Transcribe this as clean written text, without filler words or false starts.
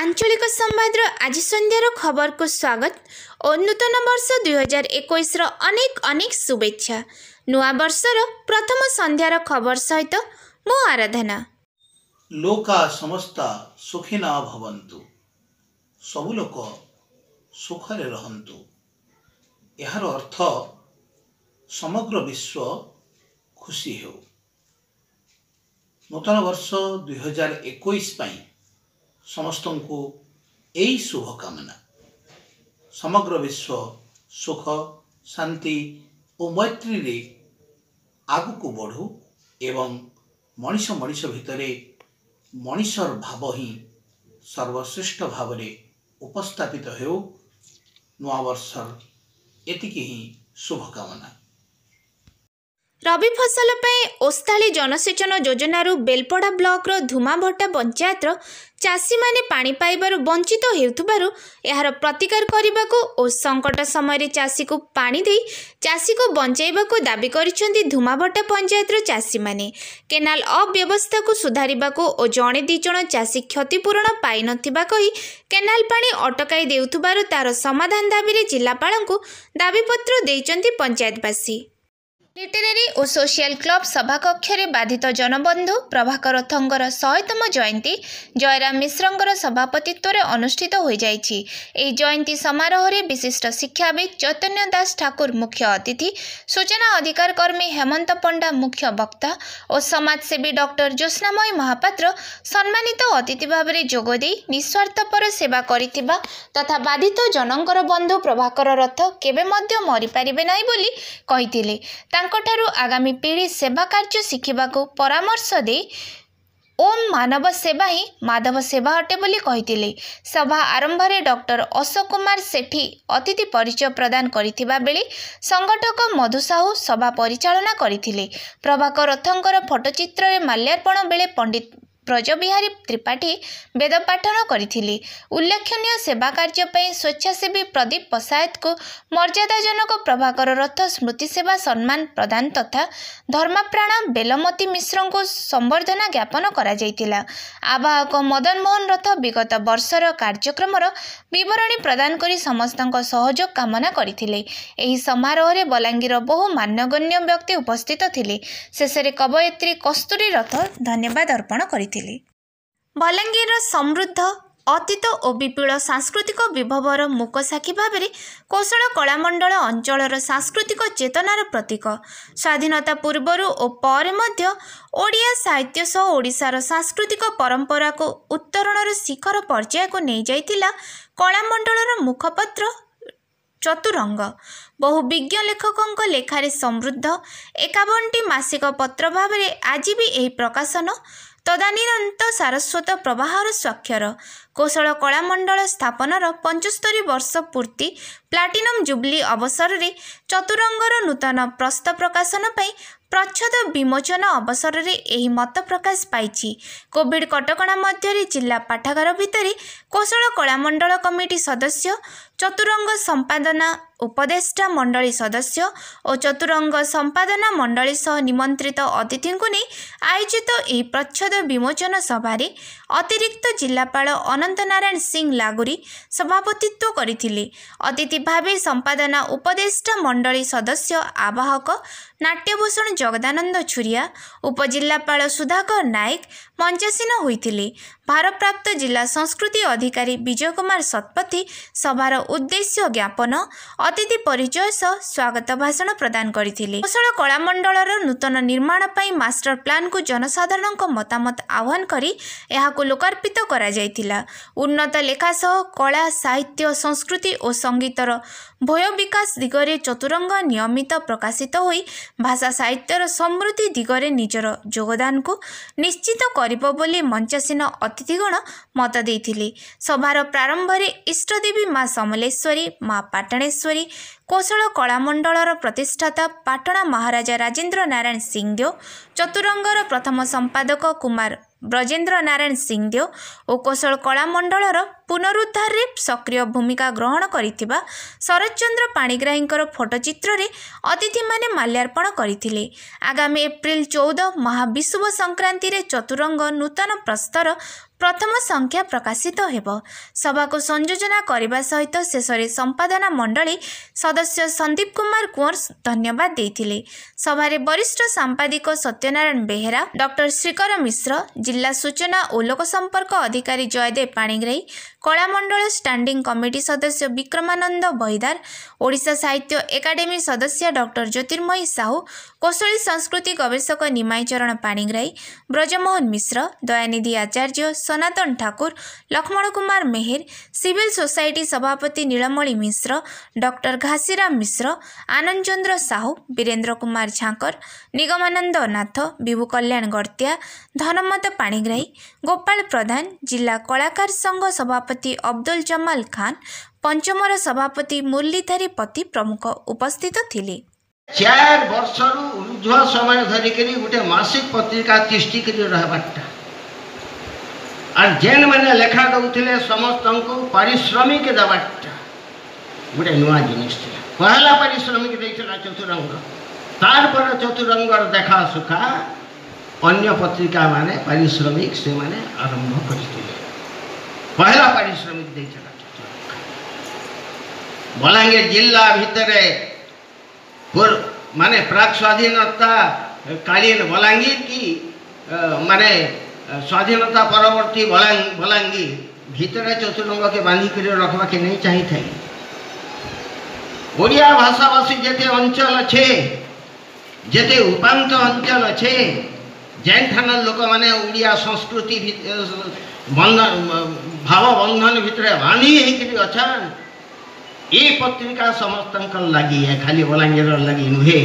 आंचलिक संवादर आज संध्यार खबर को स्वागत और नूतन वर्ष 2021 अनेक अनेक शुभेच्छा। नुआ वर्षर प्रथम संध्यार खबर सहित मो आराधना। लोका समस्ता सुखिना भवन्तु, सबु लोक सुखरे रहन्तु। यार अर्थ समग्र विश्व खुशी हो। नूतन वर्ष 2021 पाई समस्त को यही शुभकामना। समग्र विश्व सुख शांति और मैत्री रे आगु बढ़ू एवं मनीष मनीष भितरे मनीषर भाव ही सर्वश्रेष्ठ भाव रे उपस्थापित हो। नुआ वर्षर एतिकी ही शुभकामना। रबी फसल ओस्ताली जनसेचन योजनारू बेलपड़ा ब्लॉक रो धुमाभट्टा पंचायत चाषी माने पानी पाइबारु वंचित हेउथबारु यार प्रतिकार करिबाकू और संकट समय रे चाषी को पानी दे चाषी को बंचाइबाकू दाबी करिसेंती धुमाभट्टा पंचायत रो चाषी माने। केनाल अव्यवस्था को सुधारिबाकू और जणे दी जण चाषी क्षतिपूरण पाइ नथिबा कहि केनाल पानी अटकाई देउथबारु तार समाधान दाबी रे जिल्लापालंकू दाबीपत्र देइचंती पंचायतवासी। लिटरेरी और सोशल क्लब सभाकक्ष रे बाधित जनबंधु प्रभाकर रथंगर 100तम जयंती जयराम मिश्रंगर सभापतित्व रे अनुष्ठित हो जाइछि। एही जयंती समारोह रे विशिष्ट शिक्षाविद चैतन्य दास ठाकुर मुख्य अतिथि, सूचना अधिकार कर्मी हेमंत पंडा मुख्य वक्ता और समाजसेवी डॉक्टर ज्योत्स्नामयी महापात्र सम्मानित अतिथि भाव में जोगदे निस्वार्थपर सेवा करिथिबा तथा बाधित जनंकर बंधु प्रभाकर रथ केबे मध्य मरि पारिबे नाही बोली कहिथिले। तांकठारु आगामी पीढ़ी सेवा कार्य शिखिबाकू परामर्श दे ओम मानव सेवा ही माधव सेवा अटे बोली कहिथिले। सभा आरंभ रे डॉक्टर अशोक कुमार सेठी अतिथि परिचय प्रदान करिथिबा बेले संगठक मधु साहू सभा परिचालना करिथिले। प्रभाकर रथंकर फोटोचित्र रे माल्यार्पण बेले पंडित ब्रजबिहारी त्रिपाठी वेद पाठन करथिले। उल्लेखनीय सेवा कार्य पे स्वेच्छासेवी प्रदीप पसायत को मर्यादाजनक प्रभाकर रथ स्मृति सेवा सम्मान प्रदान तथा धर्मप्राण बेलमती मिश्र को संबर्धना ज्ञापन करा जायतिला। आवाहक मदन मोहन रथ विगत वर्षर कार्यक्रम विवरणी प्रदान करी समस्तक सहयोग कामना करथिले। एही समारोह रे बलांगीर बहु मान्यगण्य व्यक्ति उपस्थित थिले। शेषरे कवयित्री कस्तूरी रथ धन्यवाद अर्पण करथिले। बलांगीर समृद्ध अतीत और विपुल सांस्कृतिक विभवर मुकसाखी भाव में कौशल कलामंडल अंचलर सांस्कृतिक चेतनार प्रतीक। स्वाधीनता पूर्वर और पर मध्य ओडिया साहित्य सह ओडिशार सांस्कृतिक परंपरा को उत्तरणर शिखर पर्याय को नहीं जाइतिला कलामंडलर मुखपत्र चतुरंग। बहु विज्ञ लेखकों लेखारे समृद्ध 51टी मासिक पत्र भाव में आज भी यही प्रकाशन तदानीरंत सारस्वत प्रवाहर स्वाक्षर। कौशल कलामंडल स्थापनार 75 वर्ष पूर्ति प्लाटिनम जुबली अवसर रे चतुरंगर नूतन प्रस्ताव प्रकाशन पाई प्रच्छद विमोचन अवसर रे एही मत प्रकाश पाइछि। कोविड कटकणा मध्य जिला पाठागार भितर कौशल कलामंडल कमिटी सदस्य, चतुरंग संपादना उपदेष्टा मंडली सदस्य और चतुरंग संपादना मंडली सह निमंत्रित अतिथि को नहीं आयोजित यह प्रच्छद विमोचन सभारे अतिरिक्त जिलापाल अनंत नारायण सिंह लागुरी सभापतित्व करथिले। अतिथि भावे संपादना उपदेष्टा मंडली सदस्य आवाहक नाट्यभूषण जगदानंद छुरिया, उपजिल्लापाल सुधाकर नायक मंचासीन होइथिले। भारप्राप्त जिला संस्कृति अधिकारी विजय कुमार शतपथी सभार उद्देश्य ज्ञापन अतिथि परिचय सह स्वागत भाषण प्रदान करथिले। कौशल कलामंडलर नूतन निर्माण पाई मास्टर प्लान को जनसाधारण मतामत आह्वान करी एहाको लोकार्पित करा जायतिला। उन्नत लेखा सह कला साहित्य संस्कृति और संगीतर भय विकास दिगरे चतुरंग नियमित प्रकाशित होई भाषा साहित्यर समृद्धि दिगरे निजर योगदान को निश्चित करिबो बोली मंचासीन अतिथिगण मत देइथिले। सभार प्रारंभ रे इष्टदेवी माँ समलेश्वरी, माँ पाटणेश्वरी, कौशल कलामंडलर प्रतिष्ठाता पाटणा महाराजा राजेन्द्र नारायण सिंहदेव, चतुरंगर प्रथम संपादक कुमार ब्रजेन्द्र नारायण सिंहदेव और कौशल कलामंडलर पुनरुद्धार रे सक्रिय भूमिका ग्रहण करिथिबा शरद चंद्र पाणिग्राहींकर फोटोचित्र रे अतिथि माने माल्यार्पण करथिले। आगामी एप्रिल 14 महाविषुव संक्रांति रे चतुरंग नूतन प्रस्तर प्रथम संख्या प्रकाशित हेब। सभा को संयोजना करने सहित शेष संपादना मंडली सदस्य संदीप कुमार कुंवर धन्यवाद देते। सभारे वरिष्ठ सांपादिक सत्यनारायण बेहेरा, डॉक्टर श्रीकर मिश्र, जिला सूचना और लोक संपर्क अधिकारी जयदेव पाणिग्राही, कलामंडल स्टैंडिंग कमिटी सदस्य विक्रमानंद बहिदार, ओडिशा साहित्य एकाडेमी सदस्य डॉक्टर ज्योतिर्मयी साहू, कौशली संस्कृति गवेषक निमाई चरण पाणिग्राही, ब्रजमोहन मिश्र, दयानिधि आचार्य, सनातन ठाकुर, लक्ष्मण कुमार मेहेर, सिविल सोसाइटी सभापति नीलमणि मिश्र, डॉक्टर घासीराम मिश्र, आनंद चंद्र साहू, वीरेंद्र कुमार झांकर, निगमानंद नाथ, विभु कल्याण गड़तिया, धनमत पाणिग्राही, गोपाल प्रधान, जिला कलाकार संघ सभापति अब्दुल जमाल खान, पंचमर सभापति मुरलीधरी पति प्रमुख उपस्थित थिले। 4 वर्ष ऊर्ध्व समय धरिक गोटे मासिक पत्रिका तिष्टिक रहबाटा और जेन मैंने लेखा दौले समस्त को पारिश्रमिक देवाटा गोटे नुआ जिनिस पहला पारिश्रमिक देता चतुरंग, तार पर चतुरंगर देखा सुखा अन्य पत्रिका माने पारिश्रमिक से माने आरंभ करते पहला पारिश्रमिक देता बलांगीर जिला भितर माने प्राक स्वाधीनता कालीन बलांगीर की माने स्वाधीनता परवर्ती बलांगीर भितर चतुरंग के बांधिक रखवा के नहीं चाहिए थे। ओडिया भाषाभाषी जेते अंचल अच्छे जेते उपांत अंचल अच्छे जैन ठान लोक मैंने ओडिया संस्कृति भाव बंधन भितर बांधी अच्छा ये पत्रिका समस्त लगी है, खाली बलांगीर लगी नुहे।